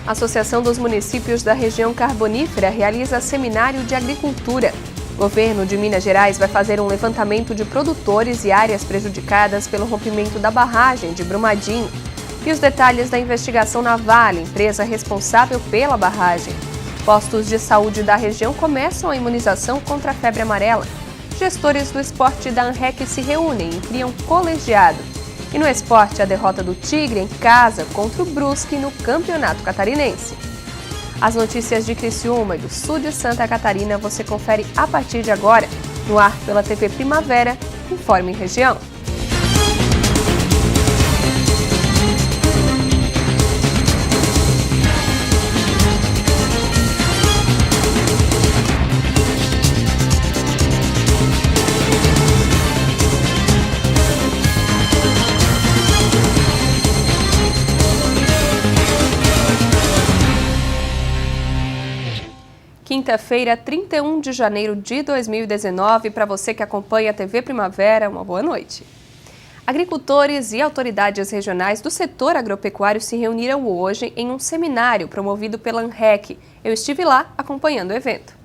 A Associação dos Municípios da Região Carbonífera realiza seminário de agricultura. O governo de Minas Gerais vai fazer um levantamento de produtores e áreas prejudicadas pelo rompimento da barragem de Brumadinho. E os detalhes da investigação na Vale, empresa responsável pela barragem. Postos de saúde da região começam a imunização contra a febre amarela. Gestores do esporte da ANREC se reúnem e criam colegiado. E no esporte, a derrota do Tigre em casa contra o Brusque no Campeonato Catarinense. As notícias de Criciúma e do sul de Santa Catarina você confere a partir de agora, no ar pela TV Primavera, Informe Região. Quinta-feira, 31 de janeiro de 2019, para você que acompanha a TV Primavera, uma boa noite. Agricultores e autoridades regionais do setor agropecuário se reuniram hoje em um seminário promovido pela ANREC. Eu estive lá acompanhando o evento.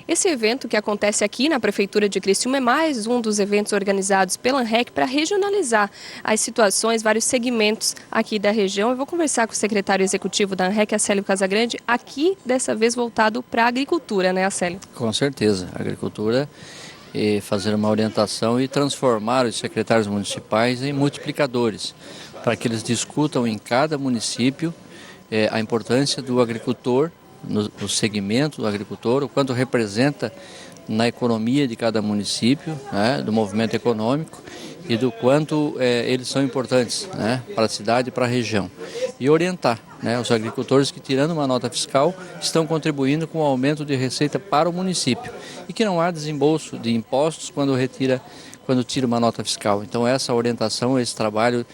Esse evento, que acontece aqui na Prefeitura de Criciúma, é mais um dos eventos organizados pela ANREC para regionalizar as situações, vários segmentos aqui da região. Eu vou conversar com o secretário executivo da ANREC, Acélio Casagrande, aqui dessa vez voltado para a agricultura, né, Acélio? Com certeza, a agricultura, fazer uma orientação e transformar os secretários municipais em multiplicadores, para que eles discutam em cada município a importância do agricultor, no segmento do agricultor, o quanto representa na economia de cada município, né, do movimento econômico e do quanto eles são importantes, né, para a cidade e para a região. E orientar, né, os agricultores que, tirando uma nota fiscal, estão contribuindo com o aumento de receita para o município e que não há desembolso de impostos quando tira uma nota fiscal. Então essa orientação, esse trabalho,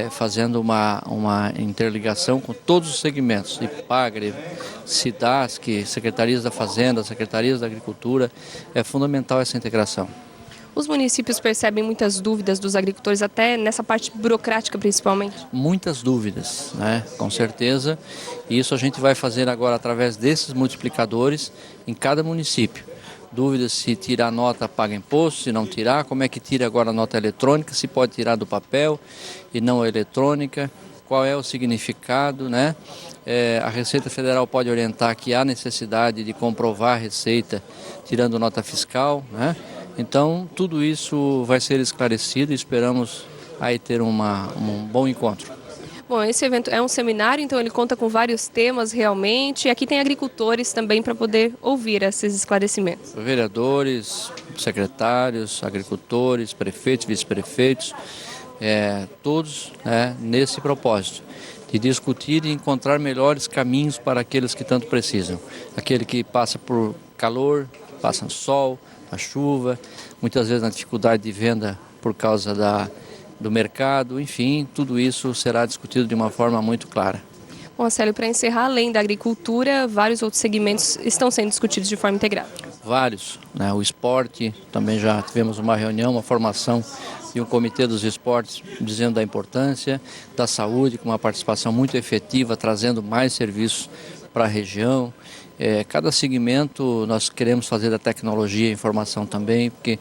fazendo uma interligação com todos os segmentos, IPAGRE, SIDASC, Secretarias da Fazenda, Secretarias da Agricultura, é fundamental essa integração. Os municípios percebem muitas dúvidas dos agricultores, até nessa parte burocrática principalmente? Muitas dúvidas, né? Com certeza, e isso a gente vai fazer agora através desses multiplicadores em cada município. Dúvidas se tirar nota paga imposto, se não tirar, como é que tira agora a nota eletrônica, se pode tirar do papel e não a eletrônica, qual é o significado, né? A Receita Federal pode orientar que há necessidade de comprovar a receita tirando nota fiscal, né? Então tudo isso vai ser esclarecido e esperamos aí ter um bom encontro. Bom, esse evento é um seminário, então ele conta com vários temas realmente, e aqui tem agricultores também para poder ouvir esses esclarecimentos. Vereadores, secretários, agricultores, prefeitos, vice-prefeitos, todos, né, nesse propósito de discutir e encontrar melhores caminhos para aqueles que tanto precisam. Aquele que passa por calor, passa no sol, na chuva, muitas vezes na dificuldade de venda por causa do mercado, enfim, tudo isso será discutido de uma forma muito clara. Bom, Acélio, para encerrar, além da agricultura, vários outros segmentos estão sendo discutidos de forma integrada. Vários, né? O esporte, também já tivemos uma reunião, uma formação de um comitê dos esportes dizendo da importância da saúde, com uma participação muito efetiva, trazendo mais serviços para a região. Cada segmento nós queremos fazer da tecnologia e informação também, porque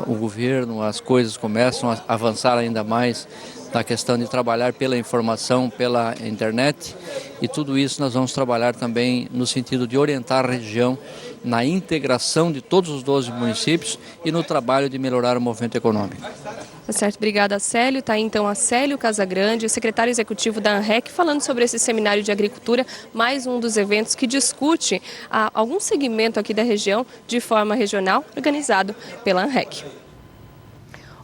o governo, as coisas começam a avançar ainda mais na questão de trabalhar pela informação, pela internet, e tudo isso nós vamos trabalhar também no sentido de orientar a região na integração de todos os 12 municípios e no trabalho de melhorar o movimento econômico. Tá certo, obrigada, Acélio. Está aí então Acélio Casagrande, secretário executivo da ANREC, falando sobre esse seminário de agricultura, mais um dos eventos que discute algum segmento aqui da região de forma regional, organizado pela ANREC.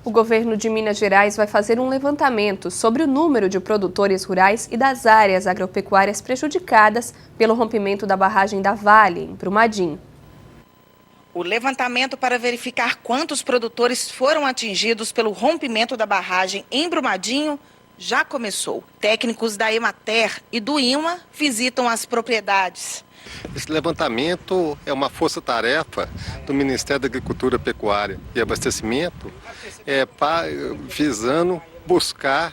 O governo de Minas Gerais vai fazer um levantamento sobre o número de produtores rurais e das áreas agropecuárias prejudicadas pelo rompimento da barragem da Vale, em Brumadinho. O levantamento para verificar quantos produtores foram atingidos pelo rompimento da barragem em Brumadinho já começou. Técnicos da Emater e do INMA visitam as propriedades. Esse levantamento é uma força-tarefa do Ministério da Agricultura, Pecuária e Abastecimento, visando buscar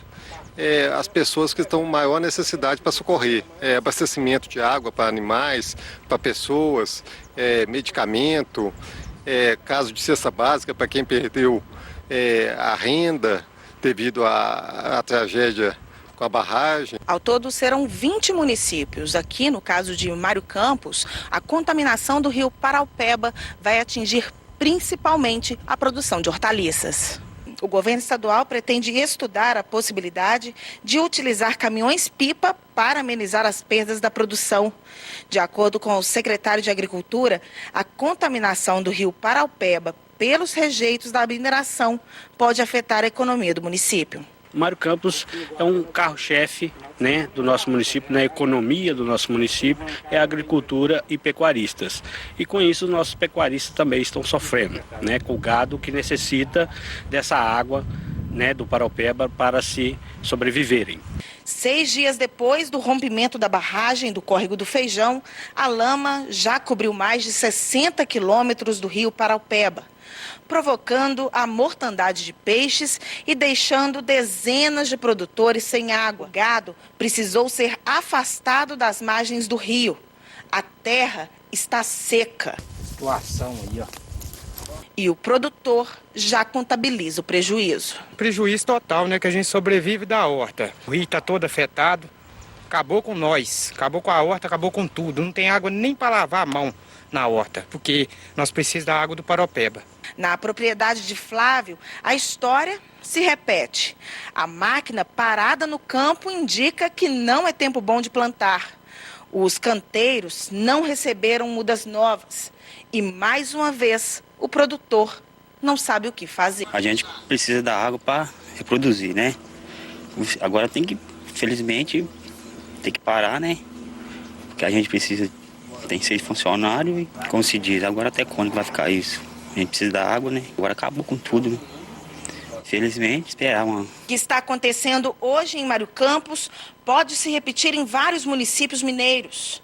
as pessoas que estão com maior necessidade para socorrer. Abastecimento de água para animais, para pessoas, medicamento, caso de cesta básica para quem perdeu a renda devido à tragédia com a barragem. Ao todo, serão 20 municípios. Aqui, no caso de Mário Campos, a contaminação do rio Paraupeba vai atingir principalmente a produção de hortaliças. O governo estadual pretende estudar a possibilidade de utilizar caminhões-pipa para amenizar as perdas da produção. De acordo com o secretário de Agricultura, a contaminação do rio Paraupeba pelos rejeitos da mineração pode afetar a economia do município. Mário Campos é um carro-chefe, né, do nosso município, na economia do nosso município, é agricultura e pecuaristas. E com isso os nossos pecuaristas também estão sofrendo, né, com o gado que necessita dessa água, né, do Paraupeba para se sobreviverem. 6 dias depois do rompimento da barragem do Córrego do Feijão, a lama já cobriu mais de 60 quilômetros do rio Paraupeba, provocando a mortandade de peixes e deixando dezenas de produtores sem água. O gado precisou ser afastado das margens do rio. A terra está seca. Situação aí, ó. E o produtor já contabiliza o prejuízo. Prejuízo total, né? Que a gente sobrevive da horta. O rio está todo afetado. Acabou com nós. Acabou com a horta, acabou com tudo. Não tem água nem para lavar a mão na horta, porque nós precisamos da água do Paraupeba. Na propriedade de Flávio, a história se repete. A máquina parada no campo indica que não é tempo bom de plantar. Os canteiros não receberam mudas novas. E, mais uma vez, o produtor não sabe o que fazer. A gente precisa da água para reproduzir, né? Agora tem que, felizmente, tem que parar, né? Porque a gente precisa, tem 6 funcionários e, como se diz, agora até quando vai ficar isso? A gente precisa da água, né? Agora acabou com tudo, né? Felizmente, esperar uma... O que está acontecendo hoje em Mário Campos pode se repetir em vários municípios mineiros.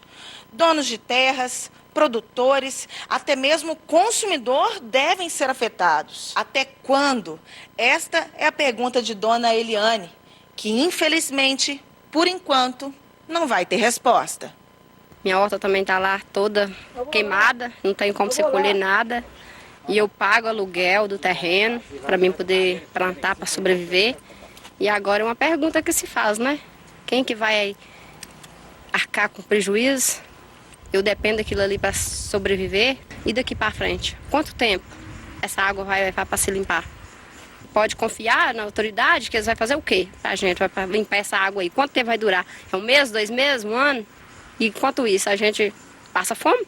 Donos de terras, produtores, até mesmo consumidor devem ser afetados. Até quando? Esta é a pergunta de dona Eliane, que infelizmente, por enquanto, não vai ter resposta. Minha horta também está lá toda queimada, não tem como você colher nada. E eu pago aluguel do terreno para mim poder plantar, para sobreviver. E agora é uma pergunta que se faz, né? Quem que vai arcar com prejuízo? Eu dependo daquilo ali para sobreviver. E daqui para frente? Quanto tempo essa água vai levar para se limpar? Pode confiar na autoridade que eles vão fazer o quê? A gente vai limpar essa água aí. Quanto tempo vai durar? É 1 mês, 2 meses, 1 ano? E enquanto isso, a gente passa fome?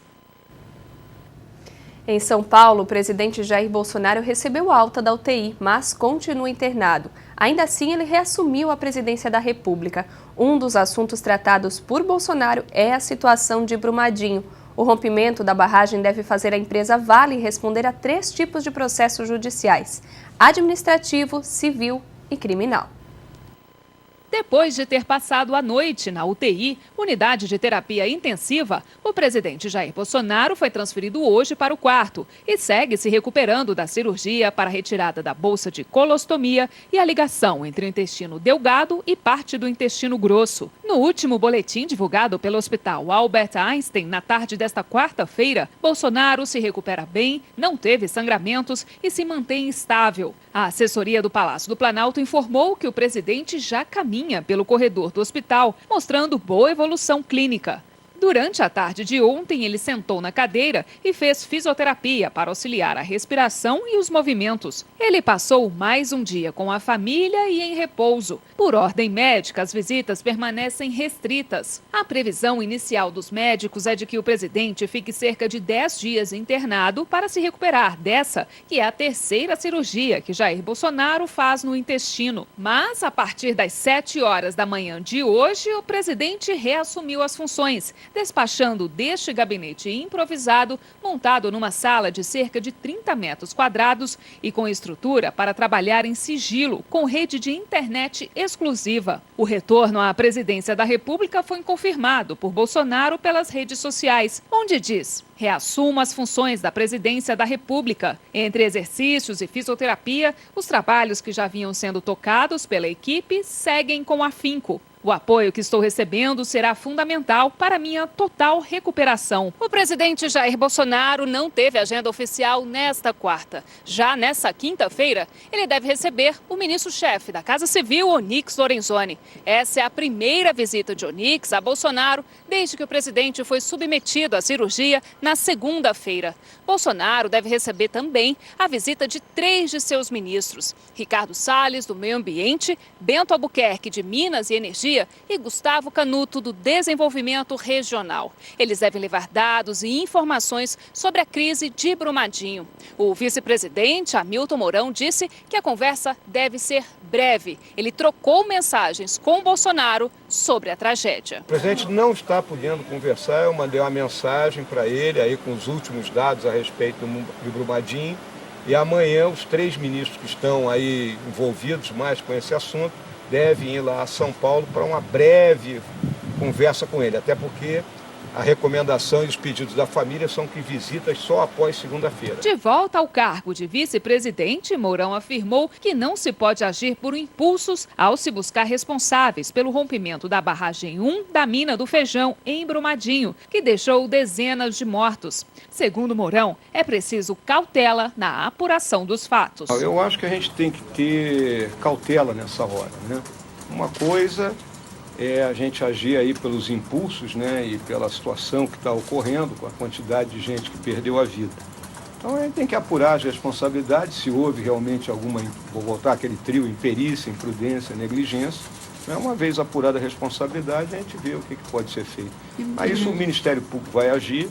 Em São Paulo, o presidente Jair Bolsonaro recebeu alta da UTI, mas continua internado. Ainda assim, ele reassumiu a presidência da República. Um dos assuntos tratados por Bolsonaro é a situação de Brumadinho. O rompimento da barragem deve fazer a empresa Vale responder a 3 tipos de processos judiciais: administrativo, civil e criminal. Depois de ter passado a noite na UTI, unidade de terapia intensiva, o presidente Jair Bolsonaro foi transferido hoje para o quarto e segue se recuperando da cirurgia para a retirada da bolsa de colostomia e a ligação entre o intestino delgado e parte do intestino grosso. No último boletim divulgado pelo Hospital Albert Einstein, na tarde desta quarta-feira, Bolsonaro se recupera bem, não teve sangramentos e se mantém estável. A assessoria do Palácio do Planalto informou que o presidente já caminha pelo corredor do hospital, mostrando boa evolução clínica. Durante a tarde de ontem, ele sentou na cadeira e fez fisioterapia para auxiliar a respiração e os movimentos. Ele passou mais um dia com a família e em repouso. Por ordem médica, as visitas permanecem restritas. A previsão inicial dos médicos é de que o presidente fique cerca de 10 dias internado para se recuperar dessa, que é a 3ª cirurgia que Jair Bolsonaro faz no intestino. Mas, a partir das 7 horas da manhã de hoje, o presidente reassumiu as funções. despachando deste gabinete improvisado, montado numa sala de cerca de 30 metros quadrados e com estrutura para trabalhar em sigilo, com rede de internet exclusiva. O retorno à presidência da República foi confirmado por Bolsonaro pelas redes sociais, onde diz: reassumo as funções da presidência da República. Entre exercícios e fisioterapia, os trabalhos que já vinham sendo tocados pela equipe seguem com afinco. O apoio que estou recebendo será fundamental para minha total recuperação. O presidente Jair Bolsonaro não teve agenda oficial nesta quarta. Já nesta quinta-feira, ele deve receber o ministro-chefe da Casa Civil, Onyx Lorenzoni. Essa é a primeira visita de Onyx a Bolsonaro desde que o presidente foi submetido à cirurgia na segunda-feira. Bolsonaro deve receber também a visita de 3 de seus ministros: Ricardo Salles, do Meio Ambiente, Bento Albuquerque, de Minas e Energia, e Gustavo Canuto, do Desenvolvimento Regional. Eles devem levar dados e informações sobre a crise de Brumadinho. O vice-presidente, Hamilton Mourão, disse que a conversa deve ser breve. Ele trocou mensagens com Bolsonaro sobre a tragédia. O presidente não está podendo conversar, eu mandei uma mensagem para ele aí com os últimos dados a respeito de Brumadinho, e amanhã os 3 ministros que estão aí envolvidos mais com esse assunto devem ir lá a São Paulo para uma breve conversa com ele, até porque a recomendação e os pedidos da família são que visitas só após segunda-feira. De volta ao cargo de vice-presidente, Mourão afirmou que não se pode agir por impulsos ao se buscar responsáveis pelo rompimento da barragem 1 da mina do Feijão, em Brumadinho, que deixou dezenas de mortos. Segundo Mourão, é preciso cautela na apuração dos fatos. Eu acho que a gente tem que ter cautela nessa hora, né? Uma coisa é a gente agir aí pelos impulsos, né, e pela situação que está ocorrendo, com a quantidade de gente que perdeu a vida. Então a gente tem que apurar as responsabilidades, se houve realmente alguma, vou voltar aquele trio, imperícia, imprudência, negligência. Uma vez apurada a responsabilidade, a gente vê o que pode ser feito. A isso o Ministério Público vai agir,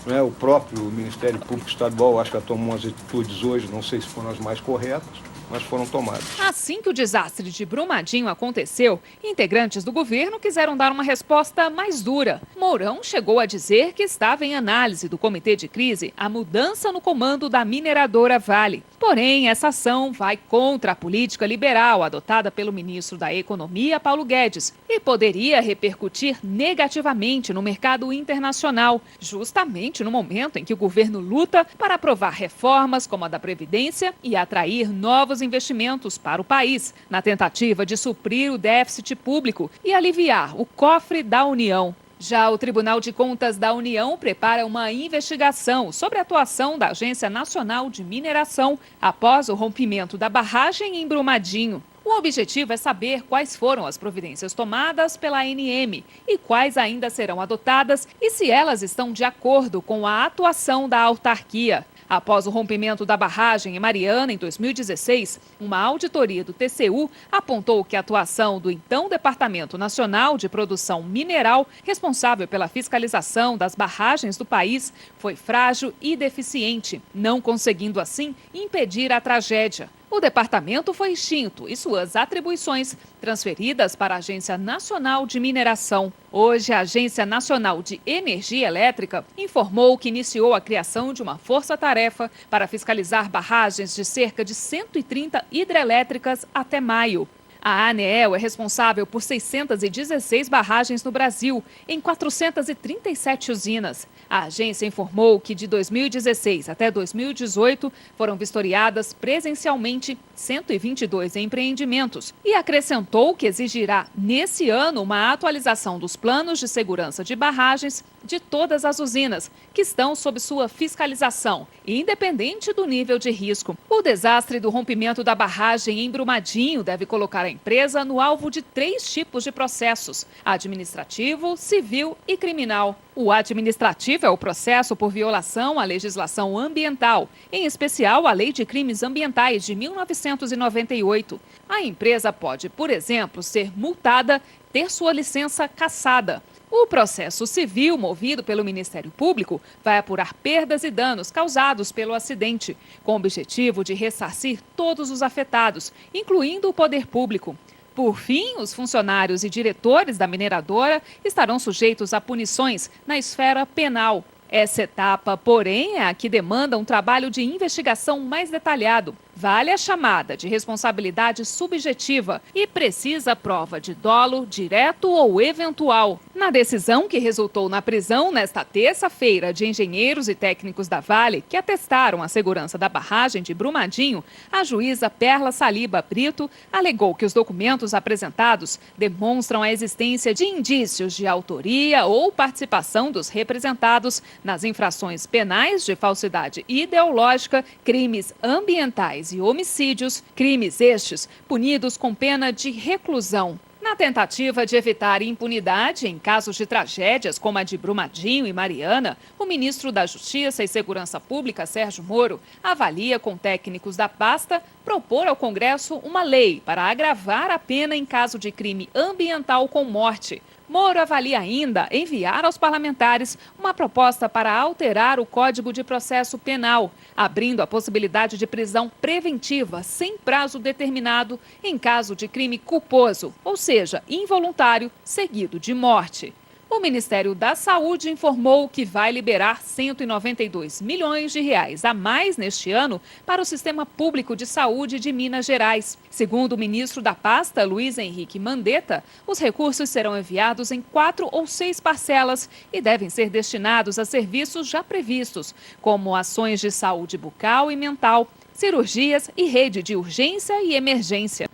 né, o próprio Ministério Público Estadual acho que tomou umas atitudes hoje, não sei se foram as mais corretas, mas foram tomadas. Assim que o desastre de Brumadinho aconteceu, integrantes do governo quiseram dar uma resposta mais dura. Mourão chegou a dizer que estava em análise do comitê de crise a mudança no comando da mineradora Vale. Porém, essa ação vai contra a política liberal adotada pelo ministro da Economia, Paulo Guedes, e poderia repercutir negativamente no mercado internacional, justamente no momento em que o governo luta para aprovar reformas como a da Previdência e atrair novos investimentos para o país, na tentativa de suprir o déficit público e aliviar o cofre da União. Já o Tribunal de Contas da União prepara uma investigação sobre a atuação da Agência Nacional de Mineração após o rompimento da barragem em Brumadinho. O objetivo é saber quais foram as providências tomadas pela ANM e quais ainda serão adotadas e se elas estão de acordo com a atuação da autarquia. Após o rompimento da barragem em Mariana, em 2016, uma auditoria do TCU apontou que a atuação do então Departamento Nacional de Produção Mineral, responsável pela fiscalização das barragens do país, foi frágil e deficiente, não conseguindo, assim, impedir a tragédia. O departamento foi extinto e suas atribuições transferidas para a Agência Nacional de Mineração. Hoje, a Agência Nacional de Energia Elétrica informou que iniciou a criação de uma força-tarefa para fiscalizar barragens de cerca de 130 hidrelétricas até maio. A ANEEL é responsável por 616 barragens no Brasil, em 437 usinas. A agência informou que de 2016 até 2018 foram vistoriadas presencialmente 122 empreendimentos e acrescentou que exigirá nesse ano uma atualização dos planos de segurança de barragens de todas as usinas que estão sob sua fiscalização, independente do nível de risco. O desastre do rompimento da barragem em Brumadinho deve colocar a empresa no alvo de 3 tipos de processos: administrativo, civil e criminal. O administrativo é o processo por violação à legislação ambiental, em especial a Lei de Crimes Ambientais de 1998. A empresa pode, por exemplo, ser multada, ter sua licença cassada. O processo civil, movido pelo Ministério Público, vai apurar perdas e danos causados pelo acidente, com o objetivo de ressarcir todos os afetados, incluindo o poder público. Por fim, os funcionários e diretores da mineradora estarão sujeitos a punições na esfera penal. Essa etapa, porém, é a que demanda um trabalho de investigação mais detalhado. Vale a chamada de responsabilidade subjetiva e precisa prova de dolo direto ou eventual. Na decisão que resultou na prisão nesta terça-feira de engenheiros e técnicos da Vale que atestaram a segurança da barragem de Brumadinho, a juíza Perla Saliba Brito alegou que os documentos apresentados demonstram a existência de indícios de autoria ou participação dos representados nas infrações penais de falsidade ideológica, crimes ambientais e homicídios, crimes estes punidos com pena de reclusão. Na tentativa de evitar impunidade em casos de tragédias como a de Brumadinho e Mariana, o ministro da Justiça e Segurança Pública, Sérgio Moro, avalia com técnicos da pasta propor ao Congresso uma lei para agravar a pena em caso de crime ambiental com morte. Moro avalia ainda enviar aos parlamentares uma proposta para alterar o Código de Processo Penal, abrindo a possibilidade de prisão preventiva sem prazo determinado em caso de crime culposo, ou seja, involuntário, seguido de morte. O Ministério da Saúde informou que vai liberar 192 milhões de reais a mais neste ano para o Sistema Público de Saúde de Minas Gerais. Segundo o ministro da pasta, Luiz Henrique Mandetta, os recursos serão enviados em 4 ou 6 parcelas e devem ser destinados a serviços já previstos, como ações de saúde bucal e mental, cirurgias e rede de urgência e emergência.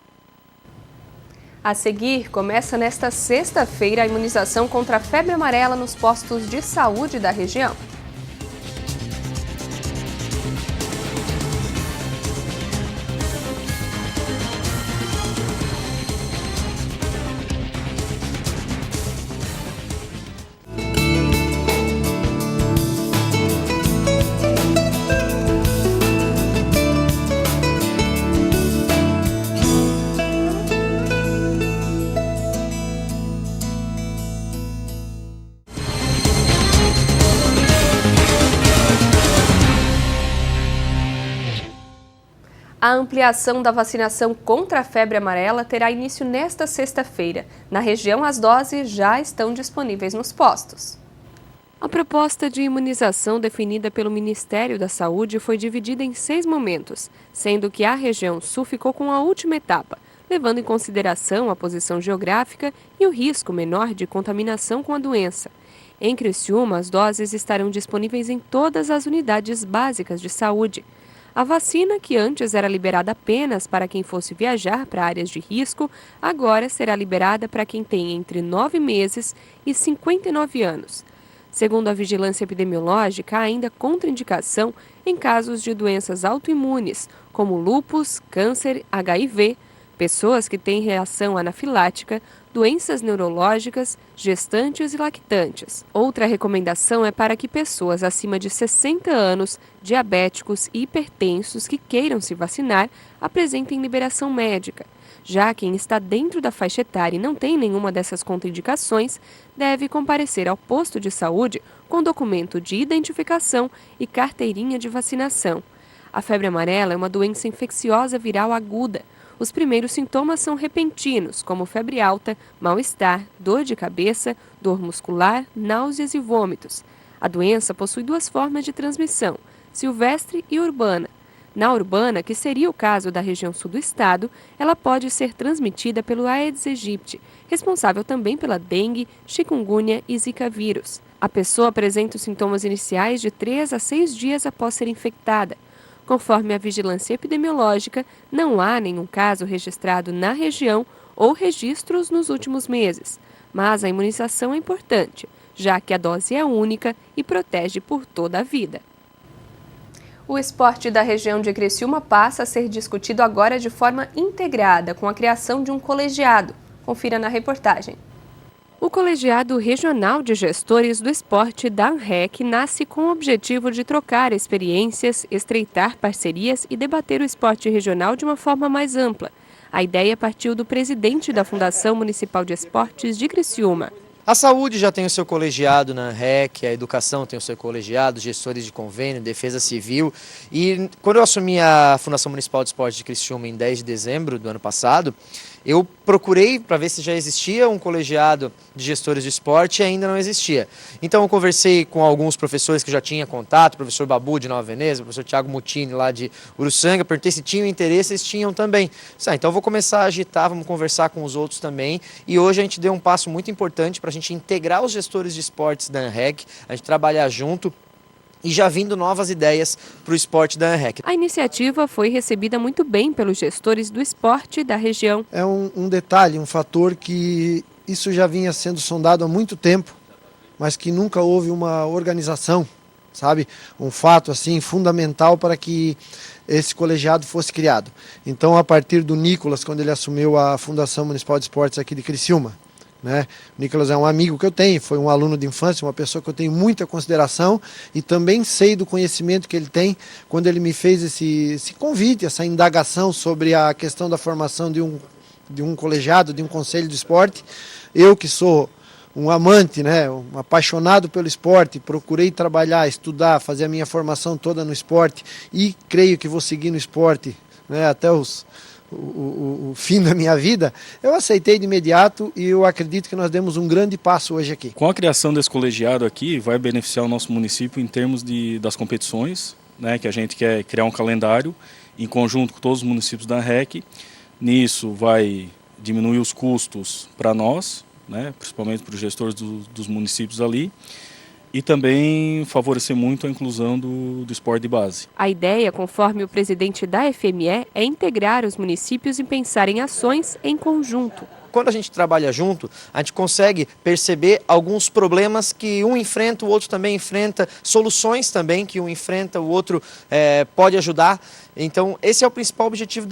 A seguir, começa nesta sexta-feira a imunização contra a febre amarela nos postos de saúde da região. A ampliação da vacinação contra a febre amarela terá início nesta sexta-feira. Na região, as doses já estão disponíveis nos postos. A proposta de imunização definida pelo Ministério da Saúde foi dividida em 6 momentos, sendo que a região sul ficou com a última etapa, levando em consideração a posição geográfica e o risco menor de contaminação com a doença. Em Criciúma, as doses estarão disponíveis em todas as unidades básicas de saúde. A vacina, que antes era liberada apenas para quem fosse viajar para áreas de risco, agora será liberada para quem tem entre 9 meses e 59 anos. Segundo a vigilância epidemiológica, há ainda contraindicação em casos de doenças autoimunes, como lúpus, câncer, HIV, pessoas que têm reação anafilática, doenças neurológicas, gestantes e lactantes. Outra recomendação é para que pessoas acima de 60 anos, diabéticos e hipertensos que queiram se vacinar apresentem liberação médica. Já quem está dentro da faixa etária e não tem nenhuma dessas contraindicações, deve comparecer ao posto de saúde com documento de identificação e carteirinha de vacinação. A febre amarela é uma doença infecciosa viral aguda. Os primeiros sintomas são repentinos, como febre alta, mal-estar, dor de cabeça, dor muscular, náuseas e vômitos. A doença possui 2 formas de transmissão, silvestre e urbana. Na urbana, que seria o caso da região sul do estado, ela pode ser transmitida pelo Aedes aegypti, responsável também pela dengue, chikungunya e zika vírus. A pessoa apresenta os sintomas iniciais de 3 a 6 dias após ser infectada. Conforme a vigilância epidemiológica, não há nenhum caso registrado na região ou registros nos últimos meses. Mas a imunização é importante, já que a dose é única e protege por toda a vida. O esporte da região de Criciúma passa a ser discutido agora de forma integrada, com a criação de um colegiado. Confira na reportagem. O Colegiado Regional de Gestores do Esporte da ANREC nasce com o objetivo de trocar experiências, estreitar parcerias e debater o esporte regional de uma forma mais ampla. A ideia partiu do presidente da Fundação Municipal de Esportes de Criciúma. A saúde já tem o seu colegiado na ANREC, a educação tem o seu colegiado, gestores de convênio, defesa civil. E quando eu assumi a Fundação Municipal de Esportes de Criciúma em 10 de dezembro do ano passado, Eu procurei para ver se já existia um colegiado de gestores de esporte e ainda não existia. Então eu conversei com alguns professores que já tinha contato, o professor Babu de Nova Veneza, o professor Thiago Mutini lá de Uruçanga, perguntei se tinham interesse, eles tinham também. Então eu vou começar a agitar, vamos conversar com os outros também, e hoje a gente deu um passo muito importante para a gente integrar os gestores de esportes da ANREC, a gente trabalhar junto, e já vindo novas ideias para o esporte da ANREC. A iniciativa foi recebida muito bem pelos gestores do esporte da região. É um detalhe, um fator que isso já vinha sendo sondado há muito tempo, mas que nunca houve uma organização, sabe? Um fato assim fundamental para que esse colegiado fosse criado. Então, a partir do Nicolas, quando ele assumiu a Fundação Municipal de Esportes aqui de Criciúma, né? O Nicolas é um amigo que eu tenho, foi um aluno de infância, uma pessoa que eu tenho muita consideração e também sei do conhecimento que ele tem quando ele me fez esse convite, essa indagação sobre a questão da formação de um colegiado, de um conselho de esporte. Eu que sou um amante, né, um apaixonado pelo esporte, procurei trabalhar, estudar, fazer a minha formação toda no esporte e creio que vou seguir no esporte, né, até o fim da minha vida, eu aceitei de imediato e eu acredito que nós demos um grande passo hoje aqui. Com a criação desse colegiado aqui, vai beneficiar o nosso município em termos das competições, né, que a gente quer criar um calendário em conjunto com todos os municípios da ANREC. Nisso vai diminuir os custos para nós, né, principalmente para os gestores dos municípios ali, e também favorecer muito a inclusão do esporte de base. A ideia, conforme o presidente da FME, é integrar os municípios e pensar em ações em conjunto. Quando a gente trabalha junto, a gente consegue perceber alguns problemas que um enfrenta, o outro também enfrenta, soluções também que um enfrenta, o outro pode ajudar. Então, esse é o principal objetivo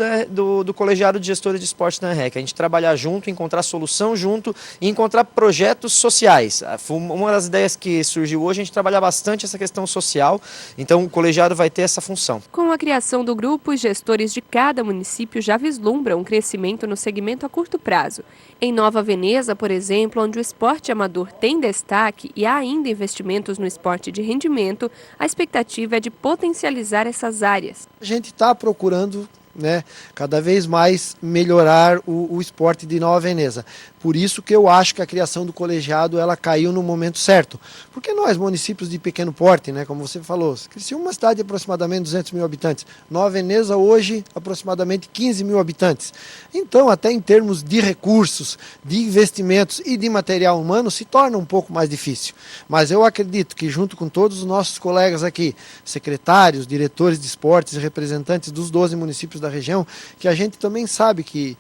do colegiado de gestores de esporte da ANREC, a gente trabalhar junto, encontrar solução junto e encontrar projetos sociais. Uma das ideias que surgiu hoje, a gente trabalhar bastante essa questão social, então o colegiado vai ter essa função. Com a criação do grupo, os gestores de cada município já vislumbram um crescimento no segmento a curto prazo. Em Nova Veneza, por exemplo, onde o esporte amador tem destaque e há ainda investimentos no esporte de rendimento, a expectativa é de potencializar essas áreas. A gente está procurando, né, cada vez mais melhorar o esporte de Nova Veneza. Por isso que eu acho que a criação do colegiado ela caiu no momento certo. Porque nós, municípios de pequeno porte, né, como você falou, Criciúma é uma cidade de aproximadamente 200 mil habitantes. Nova Veneza hoje aproximadamente 15 mil habitantes. Então, até em termos de recursos, de investimentos e de material humano, se torna um pouco mais difícil. Mas eu acredito que junto com todos os nossos colegas aqui, secretários, diretores de esportes e representantes dos 12 municípios da região, que a gente também sabe que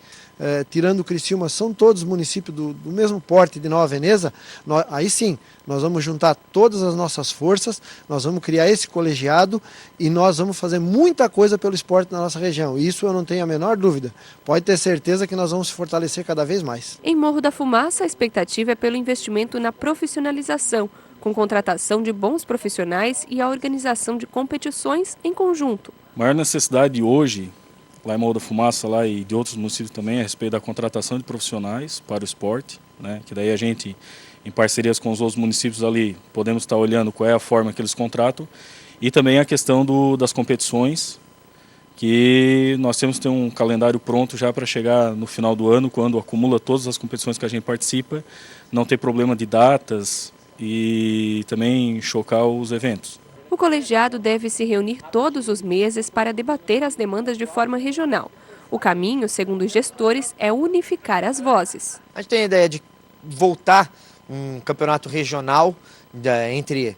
tirando o Criciúma, são todos municípios do mesmo porte de Nova Veneza, aí sim, nós vamos juntar todas as nossas forças, nós vamos criar esse colegiado e nós vamos fazer muita coisa pelo esporte na nossa região. Isso eu não tenho a menor dúvida. Pode ter certeza que nós vamos se fortalecer cada vez mais. Em Morro da Fumaça, a expectativa é pelo investimento na profissionalização, com contratação de bons profissionais e a organização de competições em conjunto. A maior necessidade hoje, lá em Morro da Fumaça lá e de outros municípios também, a respeito da contratação de profissionais para o esporte, né? Que daí a gente, em parcerias com os outros municípios ali, podemos estar olhando qual é a forma que eles contratam, e também a questão das competições, que nós temos que ter um calendário pronto já para chegar no final do ano, quando acumula todas as competições que a gente participa, não ter problema de datas e também chocar os eventos. O colegiado deve se reunir todos os meses para debater as demandas de forma regional. O caminho, segundo os gestores, é unificar as vozes. A gente tem a ideia de voltar um campeonato regional entre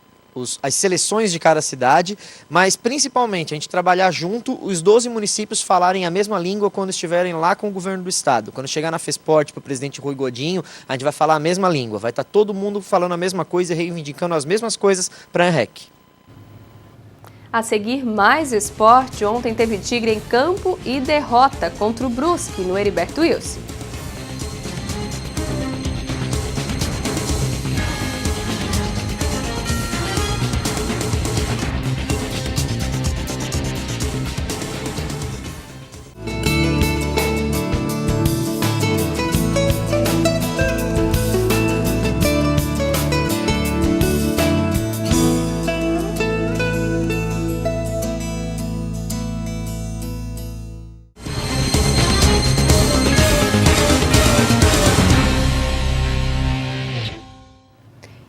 as seleções de cada cidade, mas principalmente a gente trabalhar junto, os 12 municípios falarem a mesma língua quando estiverem lá com o governo do estado. Quando chegar na FESPORT para o presidente Rui Godinho, a gente vai falar a mesma língua, vai estar todo mundo falando a mesma coisa e reivindicando as mesmas coisas para a ANREC. A seguir, mais esporte. Ontem teve Tigre em campo e derrota contra o Brusque no Heriberto Wilson.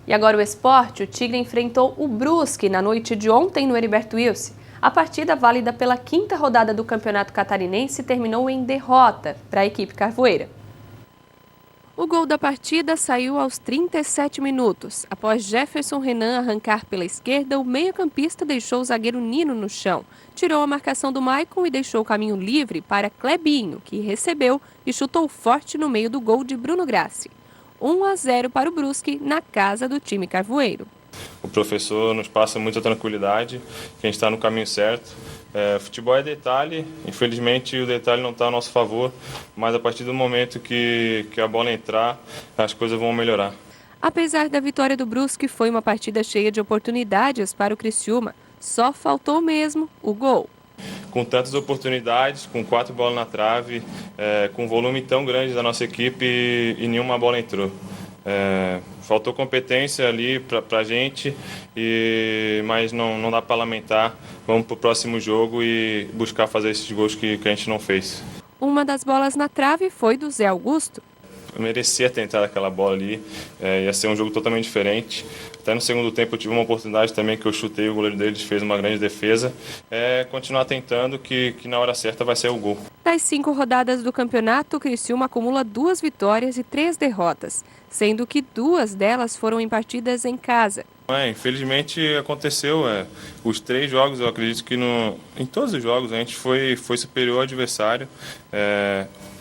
E agora o esporte, o Tigre enfrentou o Brusque na noite de ontem no Heriberto Wilson. A partida, válida pela 5ª rodada do Campeonato Catarinense, terminou em derrota para a equipe carvoeira. O gol da partida saiu aos 37 minutos. Após Jefferson Renan arrancar pela esquerda, o meio-campista deixou o zagueiro Nino no chão. Tirou a marcação do Maicon e deixou o caminho livre para Clebinho, que recebeu e chutou forte no meio do gol de Bruno Grassi. 1-0 para o Brusque na casa do time carvoeiro. O professor nos passa muita tranquilidade, que a gente está no caminho certo. Futebol é detalhe, infelizmente o detalhe não está a nosso favor, mas a partir do momento que a bola entrar, as coisas vão melhorar. Apesar da vitória do Brusque, foi uma partida cheia de oportunidades para o Criciúma. Só faltou mesmo o gol. Com tantas oportunidades, com 4 bolas na trave, com um volume tão grande da nossa equipe e nenhuma bola entrou. Faltou competência ali para a gente, mas não dá para lamentar. Vamos para o próximo jogo e buscar fazer esses gols que a gente não fez. Uma das bolas na trave foi do Zé Augusto. Eu merecia ter entrado aquela bola ali, ia ser um jogo totalmente diferente. Até no segundo tempo eu tive uma oportunidade também que eu chutei, o goleiro deles fez uma grande defesa. Continuar tentando que na hora certa vai ser o gol. Das 5 rodadas do campeonato, o Criciúma acumula 2 vitórias e 3 derrotas, sendo que 2 delas foram em partidas em casa. Infelizmente aconteceu, os 3 jogos, eu acredito que em todos os jogos a gente foi superior ao adversário.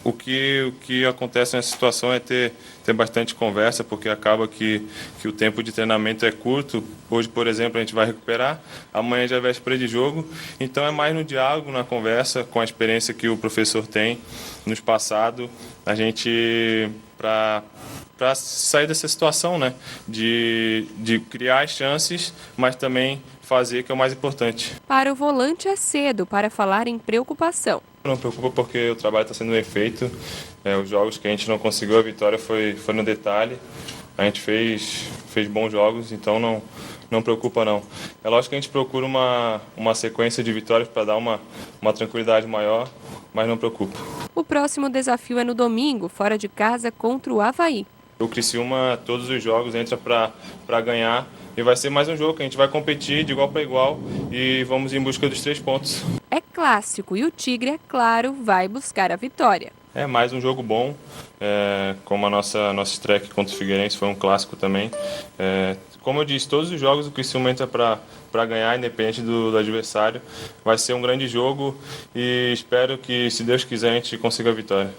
O que acontece nessa situação é ter bastante conversa, porque acaba que o tempo de treinamento é curto. Hoje, por exemplo, a gente vai recuperar, amanhã já é véspera de jogo. Então é mais no diálogo, na conversa, com a experiência que o professor tem nos passado, a gente para sair dessa situação, né? De criar as chances, mas também fazer, que é o mais importante. Para o volante é cedo para falar em preocupação. Não preocupa porque o trabalho está sendo bem feito. Os jogos que a gente não conseguiu a vitória foi no detalhe. A gente fez bons jogos, então não preocupa não. É lógico que a gente procura uma sequência de vitórias para dar uma tranquilidade maior, mas não preocupa. O próximo desafio é no domingo, fora de casa, contra o Avaí. O Criciúma, todos os jogos, entra para ganhar. E vai ser mais um jogo que a gente vai competir de igual para igual e vamos em busca dos 3 pontos. É clássico e o Tigre, é claro, vai buscar a vitória. É mais um jogo bom, como a nossa estreia aqui contra o Figueirense foi um clássico também. Como eu disse, todos os jogos o Criciúma entra para ganhar, independente do adversário. Vai ser um grande jogo e espero que, se Deus quiser, a gente consiga a vitória.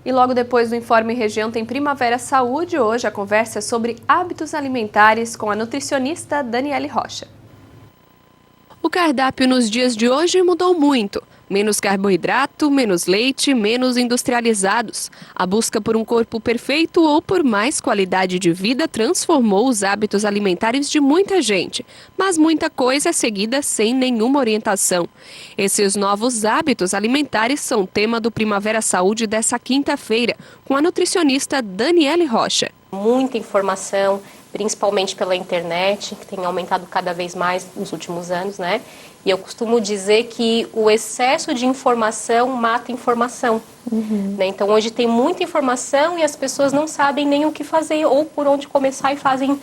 E logo depois do Informe Região tem Primavera Saúde. Hoje a conversa é sobre hábitos alimentares com a nutricionista Daniele Rocha. O cardápio nos dias de hoje mudou muito. Menos carboidrato, menos leite, menos industrializados. A busca por um corpo perfeito ou por mais qualidade de vida transformou os hábitos alimentares de muita gente. Mas muita coisa é seguida sem nenhuma orientação. Esses novos hábitos alimentares são tema do Primavera Saúde dessa quinta-feira, com a nutricionista Daniele Rocha. Muita informação, principalmente pela internet, que tem aumentado cada vez mais nos últimos anos, né? E eu costumo dizer que o excesso de informação mata informação. Né? Então, hoje tem muita informação e as pessoas não sabem nem o que fazer ou por onde começar e fazem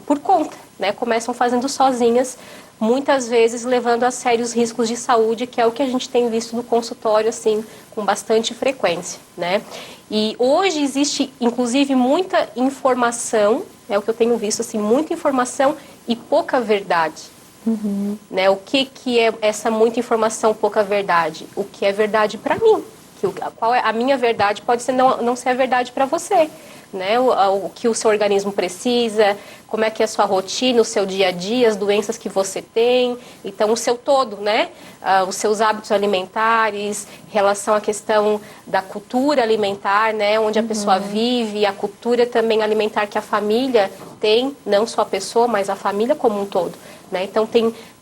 por conta, né? Começam fazendo sozinhas, muitas vezes levando a sérios riscos de saúde, que é o que a gente tem visto no consultório, assim, com bastante frequência, né? E hoje existe, inclusive, muita informação, é o que eu tenho visto, assim, muita informação e pouca verdade. Né? O que é essa muita informação, pouca verdade? O que é verdade para mim? Qual é a minha verdade? Pode ser não ser a verdade para você. Né? O que o seu organismo precisa, como é que é a sua rotina, o seu dia a dia, as doenças que você tem, então o seu todo, né? Os seus hábitos alimentares, relação à questão da cultura alimentar, né? Onde a pessoa vive, a cultura também alimentar que a família tem, não só a pessoa, mas a família como um todo. Né? Então,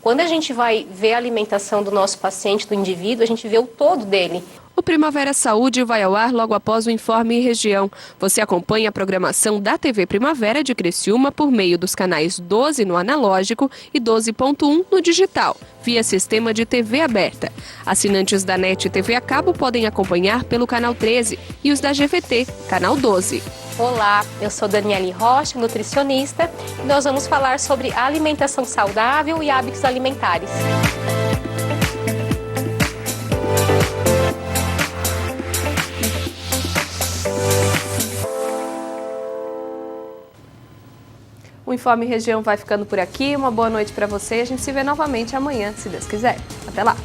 quando a gente vai ver a alimentação do nosso paciente, do indivíduo, a gente vê o todo dele. O Primavera Saúde vai ao ar logo após o Informe Região. Você acompanha a programação da TV Primavera de Criciúma por meio dos canais 12 no analógico e 12.1 no digital, via sistema de TV aberta. Assinantes da NET TV a cabo podem acompanhar pelo canal 13 e os da GVT, canal 12. Olá, eu sou Daniele Rocha, nutricionista, e nós vamos falar sobre alimentação saudável e hábitos alimentares. O Informe Região vai ficando por aqui. Uma boa noite para você. A gente se vê novamente amanhã, se Deus quiser. Até lá!